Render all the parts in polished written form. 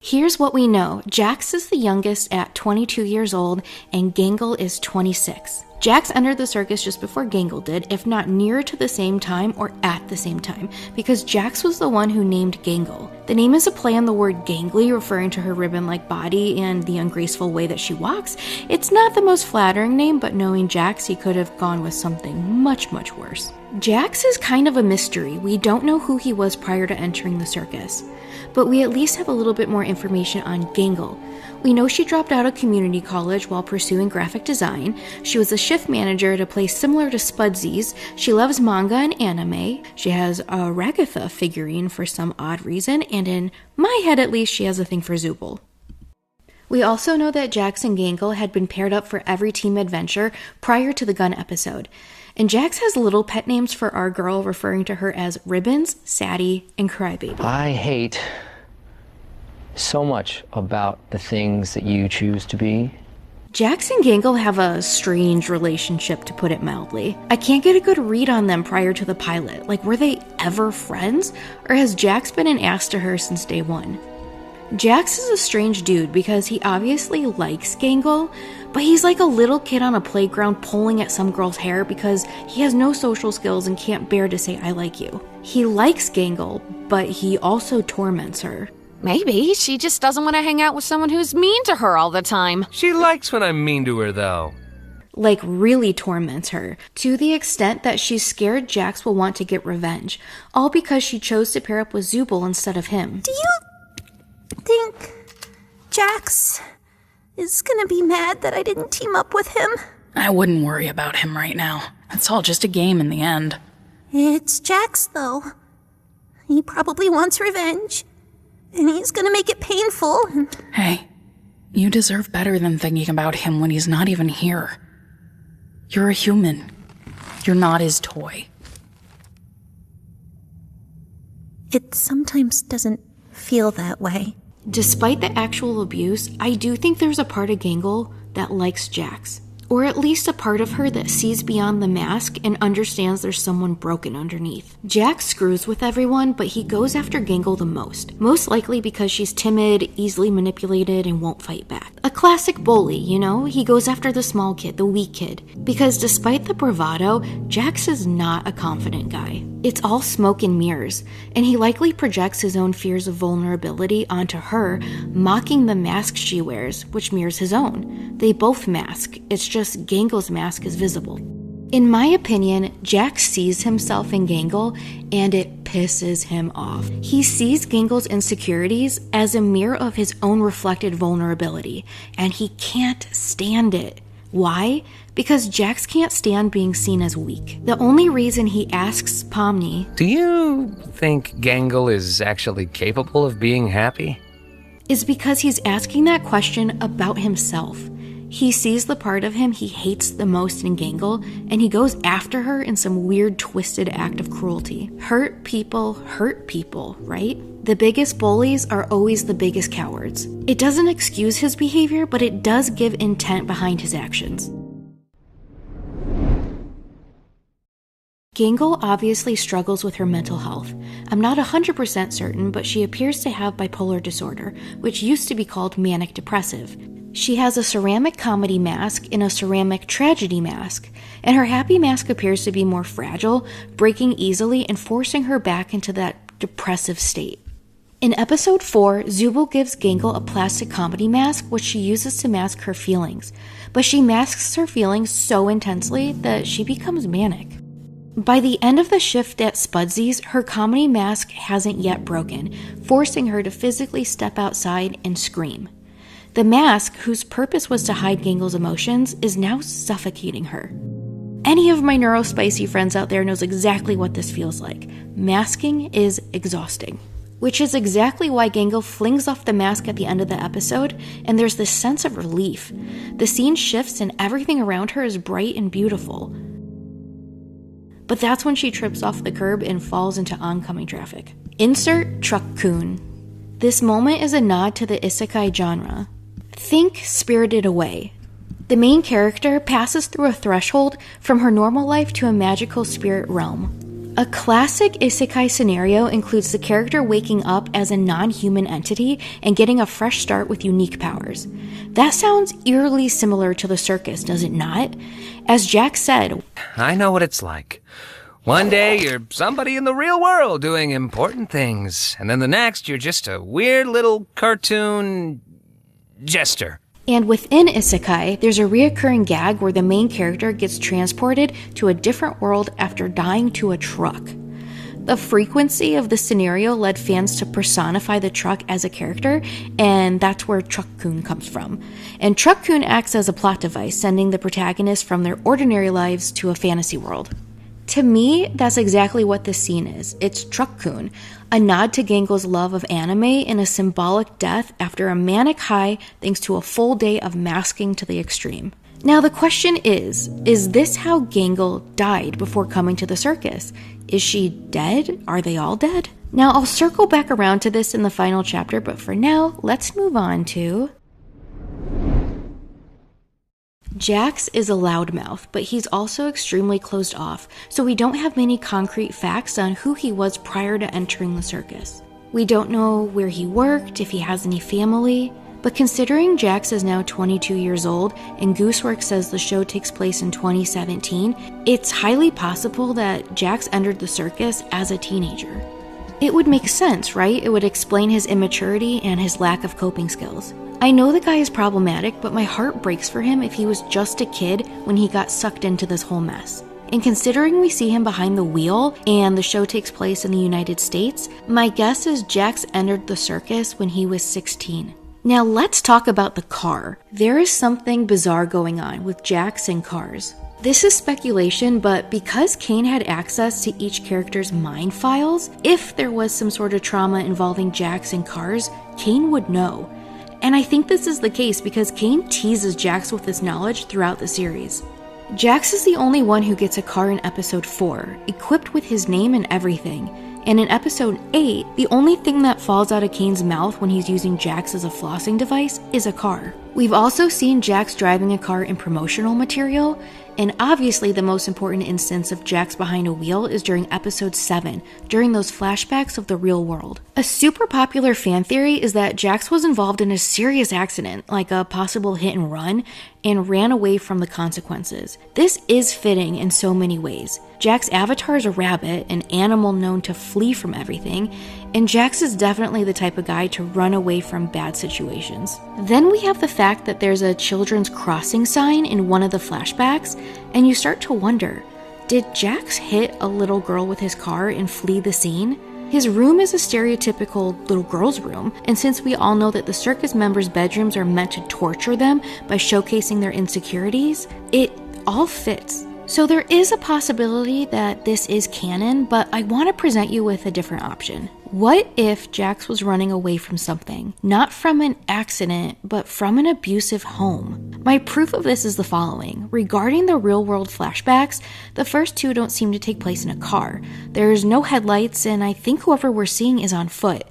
Here's what we know. Jax is the youngest at 22 years old, and Gangle is 26. Jax entered the circus just before Gangle did, if not near to the same time or at the same time, because Jax was the one who named Gangle. The name is a play on the word gangly, referring to her ribbon-like body and the ungraceful way that she walks. It's not the most flattering name, but knowing Jax, he could have gone with something much, much worse. Jax is kind of a mystery. We don't know who he was prior to entering the circus, but we at least have a little bit more information on Gangle. We know she dropped out of community college while pursuing graphic design. She was a shift manager at a place similar to Spudsy's. She loves manga and anime. She has a Ragatha figurine for some odd reason, and in my head at least, she has a thing for Zooble. We also know that Jax and Gangle had been paired up for every team adventure prior to the gun episode. And Jax has little pet names for our girl, referring to her as Ribbons, Sadie, and Crybaby. I hate so much about the things that you choose to be. Jax and Gangle have a strange relationship, to put it mildly. I can't get a good read on them prior to the pilot. Like, were they ever friends? Or has Jax been an ass to her since day one? Jax is a strange dude because he obviously likes Gangle, but he's like a little kid on a playground pulling at some girl's hair because he has no social skills and can't bear to say I like you. He likes Gangle, but he also torments her. Maybe she just doesn't want to hang out with someone who's mean to her all the time. She likes when I'm mean to her, though. Like, really torments her, to the extent that she's scared Jax will want to get revenge, all because she chose to pair up with Zooble instead of him. Do you think Jax is gonna be mad that I didn't team up with him? I wouldn't worry about him right now. It's all just a game in the end. It's Jax, though. He probably wants revenge. And he's gonna make it painful. Hey, you deserve better than thinking about him when he's not even here. You're a human. You're not his toy. It sometimes doesn't feel that way. Despite the actual abuse, I do think there's a part of Gangle that likes Jax. Or at least a part of her that sees beyond the mask and understands there's someone broken underneath. Jax screws with everyone, but he goes after Gangle the most likely because she's timid, easily manipulated, and won't fight back. A classic bully, you know? He goes after the small kid, the weak kid. Because despite the bravado, Jax is not a confident guy. It's all smoke and mirrors, and he likely projects his own fears of vulnerability onto her, mocking the mask she wears, which mirrors his own. They both mask, it's just Gangle's mask is visible. In my opinion, Jax sees himself in Gangle, and it pisses him off. He sees Gangle's insecurities as a mirror of his own reflected vulnerability, and he can't stand it. Why? Because Jax can't stand being seen as weak. The only reason he asks Pomni, "Do you think Gangle is actually capable of being happy?" is because he's asking that question about himself. He sees the part of him he hates the most in Gangle, and he goes after her in some weird, twisted act of cruelty. Hurt people, right? The biggest bullies are always the biggest cowards. It doesn't excuse his behavior, but it does give intent behind his actions. Gangle obviously struggles with her mental health. I'm not 100% certain, but she appears to have bipolar disorder, which used to be called manic depressive. She has a ceramic comedy mask and a ceramic tragedy mask, and her happy mask appears to be more fragile, breaking easily and forcing her back into that depressive state. In episode 4, Zooble gives Gangle a plastic comedy mask, which she uses to mask her feelings, but she masks her feelings so intensely that she becomes manic. By the end of the shift at Spudsy's, her comedy mask hasn't yet broken, forcing her to physically step outside and scream. The mask, whose purpose was to hide Gangle's emotions, is now suffocating her. Any of my neurospicy friends out there knows exactly what this feels like. Masking is exhausting. Which is exactly why Gangle flings off the mask at the end of the episode, and there's this sense of relief. The scene shifts and everything around her is bright and beautiful. But that's when she trips off the curb and falls into oncoming traffic. Insert Truck-Kun. This moment is a nod to the Isekai genre. Think Spirited Away. The main character passes through a threshold from her normal life to a magical spirit realm. A classic isekai scenario includes the character waking up as a non-human entity and getting a fresh start with unique powers. That sounds eerily similar to the circus, does it not? As Jax said, I know what it's like. One day you're somebody in the real world doing important things, and then the next you're just a weird little cartoon jester. And within Isekai, there's a reoccurring gag where the main character gets transported to a different world after dying to a truck. The frequency of the scenario led fans to personify the truck as a character, and that's where Truck-Kun comes from. And Truck-Kun acts as a plot device, sending the protagonist from their ordinary lives to a fantasy world. To me, that's exactly what this scene is. It's Truck-Kun, a nod to Gangle's love of anime and a symbolic death after a manic high thanks to a full day of masking to the extreme. Now the question is this how Gangle died before coming to the circus? Is she dead? Are they all dead? Now I'll circle back around to this in the final chapter, but for now, let's move on to... Jax is a loudmouth, but he's also extremely closed off, so we don't have many concrete facts on who he was prior to entering the circus. We don't know where he worked, if he has any family, but considering Jax is now 22 years old and Gooseworks says the show takes place in 2017, it's highly possible that Jax entered the circus as a teenager. It would make sense, right? It would explain his immaturity and his lack of coping skills. I know the guy is problematic, but my heart breaks for him if he was just a kid when he got sucked into this whole mess. And considering we see him behind the wheel and the show takes place in the United States, my guess is Jax entered the circus when he was 16. Now let's talk about the car. There is something bizarre going on with Jax and cars. This is speculation, but because Kane had access to each character's mind files, if there was some sort of trauma involving Jax and cars, Kane would know. And I think this is the case because Kane teases Jax with this knowledge throughout the series. Jax is the only one who gets a car in episode 4, equipped with his name and everything. And in episode 8, the only thing that falls out of Kane's mouth when he's using Jax as a flossing device is a car. We've also seen Jax driving a car in promotional material, and obviously the most important instance of Jax behind a wheel is during episode 7, during those flashbacks of the real world. A super popular fan theory is that Jax was involved in a serious accident, like a possible hit and run, and ran away from the consequences. This is fitting in so many ways. Jax's avatar is a rabbit, an animal known to flee from everything, and Jax is definitely the type of guy to run away from bad situations. Then we have the fact that there's a children's crossing sign in one of the flashbacks, and you start to wonder, did Jax hit a little girl with his car and flee the scene? His room is a stereotypical little girl's room, and since we all know that the circus members' bedrooms are meant to torture them by showcasing their insecurities, it all fits. So there is a possibility that this is canon, but I want to present you with a different option. What if Jax was running away from something? Not from an accident, but from an abusive home. My proof of this is the following. Regarding the real-world flashbacks, the first two don't seem to take place in a car. There's no headlights, and I think whoever we're seeing is on foot.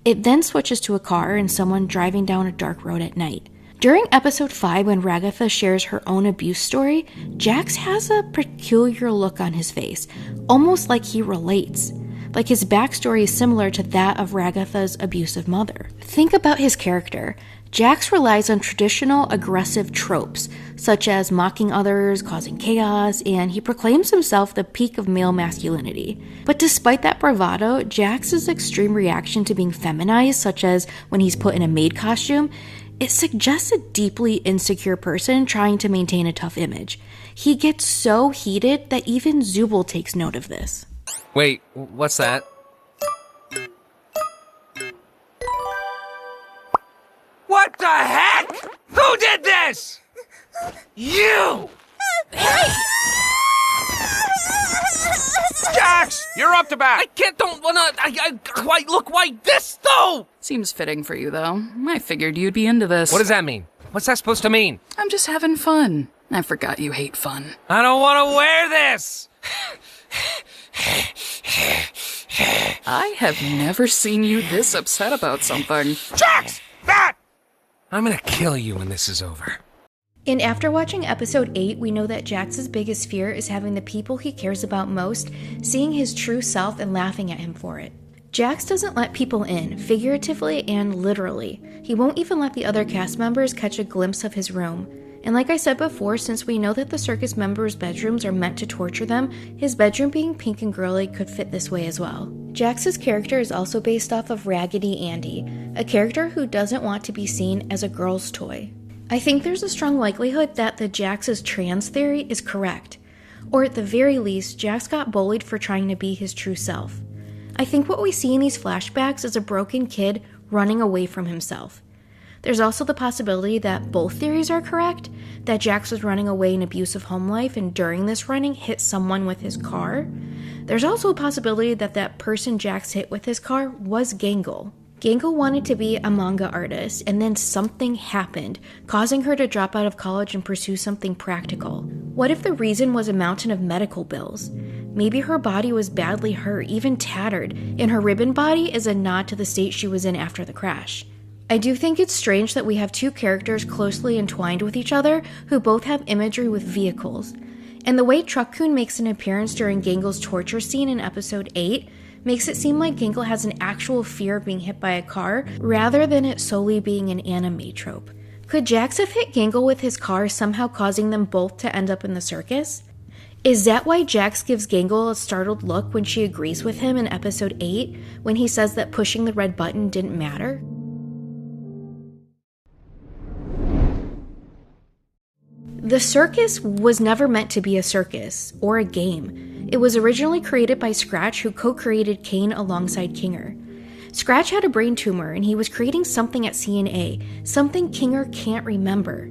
It then switches to a car and someone driving down a dark road at night. During episode 5, when Ragatha shares her own abuse story, Jax has a peculiar look on his face, almost like he relates. Like his backstory is similar to that of Ragatha's abusive mother. Think about his character. Jax relies on traditional aggressive tropes, such as mocking others, causing chaos, and he proclaims himself the peak of male masculinity. But despite that bravado, Jax's extreme reaction to being feminized, such as when he's put in a maid costume, it suggests a deeply insecure person trying to maintain a tough image. He gets so heated that even Zooble takes note of this. Wait, what's that? What the heck? Who did this? You! Jax, you're up to bat. I can't, don't wanna, why this though? Seems fitting for you, though. I figured you'd be into this. What does that mean? What's that supposed to mean? I'm just having fun. I forgot you hate fun. I don't want to wear this. I have never seen you this upset about something. Jax, bat! I'm gonna kill you when this is over. And after watching episode 8, we know that Jax's biggest fear is having the people he cares about most seeing his true self and laughing at him for it. Jax doesn't let people in, figuratively and literally. He won't even let the other cast members catch a glimpse of his room. And like I said before, since we know that the circus members' bedrooms are meant to torture them, his bedroom being pink and girly could fit this way as well. Jax's character is also based off of Raggedy Andy, a character who doesn't want to be seen as a girl's toy. I think there's a strong likelihood that the Jax's trans theory is correct. Or at the very least, Jax got bullied for trying to be his true self. I think what we see in these flashbacks is a broken kid running away from himself. There's also the possibility that both theories are correct, that Jax was running away in abusive home life and during this running hit someone with his car. There's also a possibility that that person Jax hit with his car was Gangle. Gangle wanted to be a manga artist, and then something happened, causing her to drop out of college and pursue something practical. What if the reason was a mountain of medical bills? Maybe her body was badly hurt, even tattered, and her ribbon body is a nod to the state she was in after the crash. I do think it's strange that we have two characters closely entwined with each other who both have imagery with vehicles. And the way Truck-Kun makes an appearance during Gangle's torture scene in episode 8 makes it seem like Gangle has an actual fear of being hit by a car, rather than it solely being an anime trope. Could Jax have hit Gangle with his car, somehow causing them both to end up in the circus? Is that why Jax gives Gangle a startled look when she agrees with him in episode 8, when he says that pushing the red button didn't matter? The circus was never meant to be a circus, or a game. It was originally created by Scratch, who co-created Kane alongside Kinger. Scratch had a brain tumor, and he was creating something at CNA, something Kinger can't remember.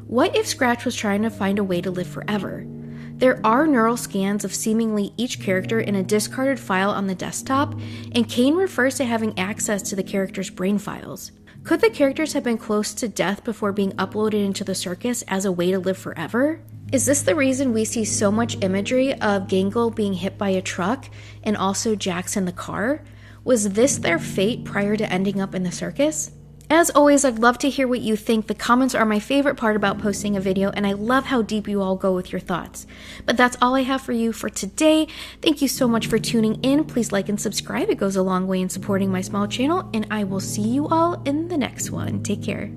What if Scratch was trying to find a way to live forever? There are neural scans of seemingly each character in a discarded file on the desktop, and Kane refers to having access to the character's brain files. Could the characters have been close to death before being uploaded into the circus as a way to live forever? Is this the reason we see so much imagery of Gangle being hit by a truck and also Jax in the car? Was this their fate prior to ending up in the circus? As always, I'd love to hear what you think. The comments are my favorite part about posting a video, and I love how deep you all go with your thoughts. But that's all I have for you for today. Thank you so much for tuning in. Please like and subscribe. It goes a long way in supporting my small channel, and I will see you all in the next one. Take care.